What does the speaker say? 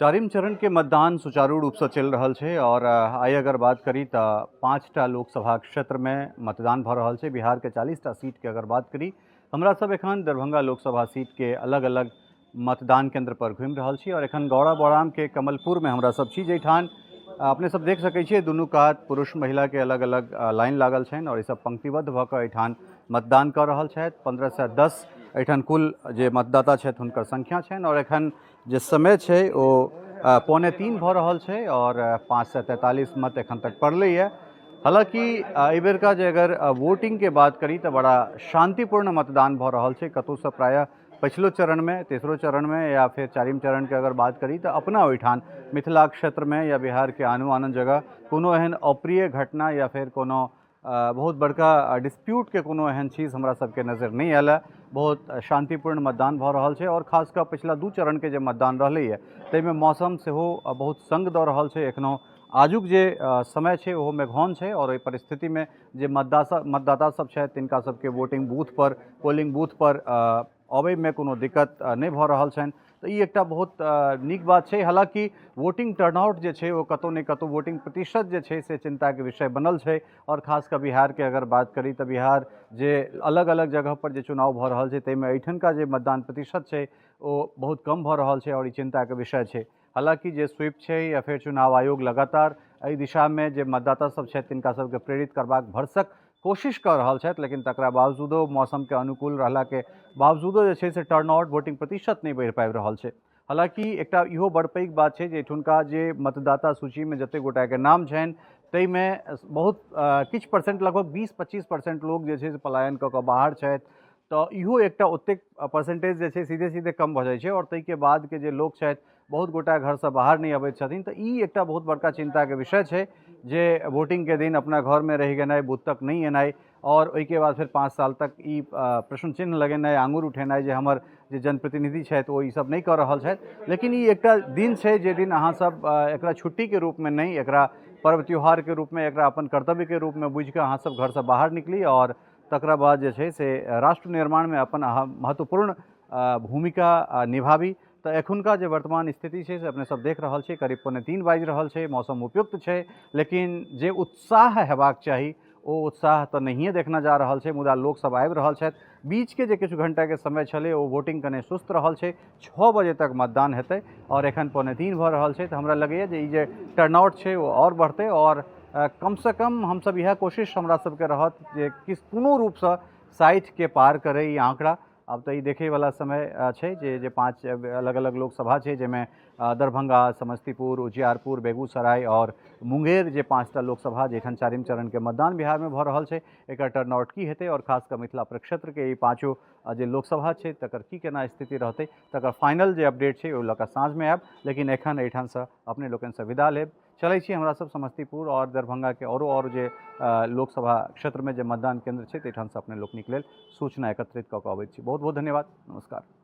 चारिम चरण के मतदान सुचारू रूप से चल रहा है और आई अगर बात करी तो 5टा लोकसभा क्षेत्र में मतदान भ रहा है। बिहार के 40टा सीट के अगर बात करी, हमरा सब एखन दरभंगा लोकसभा सीट के अलग अलग मतदान केंद्र पर घूम रहा छी और एखन गौड़ा बौड़ाम के कमलपुर में हमरा सब छी, जैठान अपने सब देख सकै छियै दुनू कात पुरुष महिला के अलग अलग लाइन लागल छनि और ई सब पंक्तिबद्ध भऽ कऽ एहिठाम मतदान कर रहल छथि। 15 से 10 एहिठाम कुल जे मतदाता छथि हुनकर संख्या छनि और एखन जे समय छै ओ 2:45 भऽ रहल छै और 5 से 43 मत एखन तक पड़लै है। हालांकि एहि बेर का जे अगर वोटिंग के बात करी तो बड़ा शांतिपूर्ण मतदान भऽ रहल छै। कतौ से प्रायः पछिलो चरण में, तेसरो चरण में या फिर चारिम चरण के अगर बात करी तो अपना ओहिठाम मिथिला क्षेत्र में या बिहार के आनो आन जगह कोनो एहन अप्रिय घटना या फिर कोनो बहुत बड़का डिस्प्यूट के कोनो एहन चीज़ हमरा सबके नज़र नहीं आयल है। बहुत शांतिपूर्ण मतदान भऽ रहल छै और खासकर पिछला 2 चरण के जे मतदान रहलै है ताहिमे मौसम सेहो बहुत संग दऽ रहल छै। एखनो आजुक जे समय छै ओहो मेघौन छै और एहि परिस्थिति में जे मतदाता सब छथि तिनका सबके वोटिंग बूथ पर, पोलिंग बूथ पर अबै में कोनो दिक्कत नहीं भऽ रहल छनि, तो ई एकटा बहुत नीक बात छै। हालांकि वोटिंग टर्नआउट जे छै वो कतौ नहीं कतौ वोटिंग प्रतिशत जे छै से चिंता के विषय बनल छै और खासकर बिहार के अगर बात करी तो बिहार जे अलग अलग जगह पर जे चुनाव भऽ रहल छै ताहिमे एहिठनका जे मतदान प्रतिशत छै वो बहुत कम भऽ रहल छै और ई चिंता के विषय छै। हालांकि जे स्वीप छै या फिर चुनाव आयोग लगातार एहि दिशा में जे मतदाता सब छथि तिनका सबके प्रेरित करबाक भरसक कोशिश कर रहल छथि, लेकिन तकरा बावजूदो मौसम के अनुकूल रहला के बावजूदो जे छै से टर्नआउट वोटिंग प्रतिशत नहीं बढ़ि पाबि रहल छै। हालांकि एकटा इहो बड़ पैघ बात छै जे एहिठुनका जे मतदाता सूची में जते गोटा के नाम छनि ताहिमे बहुत किछु परसेंट लगभग 20-25% लोग जे छै से पलायन कऽ कऽ बाहर छथि, तो इहो एकटा ओतेक परसेंटेज जे छै सीधे सीधे कम भऽ जाइ छै और ताहिके बाद के जे लोग छथि बहुत गोटा घर से बाहर नहीं अबैत छथिन, तो ई एकटा बहुत बड़का चिंता के विषय छै जे वोटिंग के दिन अपना घर में रहि गेनाइ, बूथ तक नहीं एनाइ और ओहिके बाद फिर 5 साल तक ई प्रश्न चिन्ह लगेनाइ, आंगुर उठेनाइ जे हमर जे जनप्रतिनिधि छथि ओ ई सब नहीं कर रहल छथि। लेकिन ई एकटा दिन छै जे दिन अहाँ सब एकरा छुट्टी के रूप में नहीं, एकरा पर्व त्योहार के रूप में, एकरा अपन कर्तव्य के रूप में बुझि कऽ अहाँ सब घर से बाहर निकली और तकरा बाद जे छै से राष्ट्र निर्माण में अपन महत्वपूर्ण भूमिका निभाबी। तो एखुनका जे वर्तमान स्थिति छै से अपने सब देख रहल छी, करीब 2:45 बाजि रहल छै, मौसम उपयुक्त छै, लेकिन जे उत्साह हेबाक चाही ओ उत्साह तो नहिए देखना जा रहल छै। मुदा लोक सब आबि रहल छथि। बीच के जे किछु घंटा के समय छलै ओ वोटिंग कने सुस्त रहल छै। 6 बजे तक मतदान हेतै और एखन 2:45 भऽ रहल छै, तो हमरा लगैए जे ई जे टर्नआउट छै वो और बढ़तै और कम से कम हम सब यह कोशिश हमरा सबके रहत जे कोनो रूप से 60 के पार करे ई आंकड़ा। अब तो ये देखे वाला समय छै जे 5 अलग अलग लोकसभा छै जेमे दरभंगा, समस्तीपुर, उजियारपुर, बेगूसराय और मुंगेर जे 5टा लोकसभा जेखन चारिम चरण के मतदान बिहार में भऽ रहल छै, एकर टर्नआउट की हेतै और खासकर मिथिला प्रक्षेत्र के ई 5 जे लोकसभा छै तकर की केना स्थिति रहतै तकर फाइनल जे अपडेट छै ओ लऽ कऽ साँझ में आयब। लेकिन एखन एहिठाम से अपने लोकनि से विदा लेब। चलै छी हमरा सब समस्तीपुर और दरभंगा के और जे लोकसभा क्षेत्र में जे मतदान केंद्र छै ताहिठाम से अपने लोकनिक लेल सूचना एकत्रित कऽ कऽ अबैत छी। बहुत बहुत धन्यवाद, नमस्कार।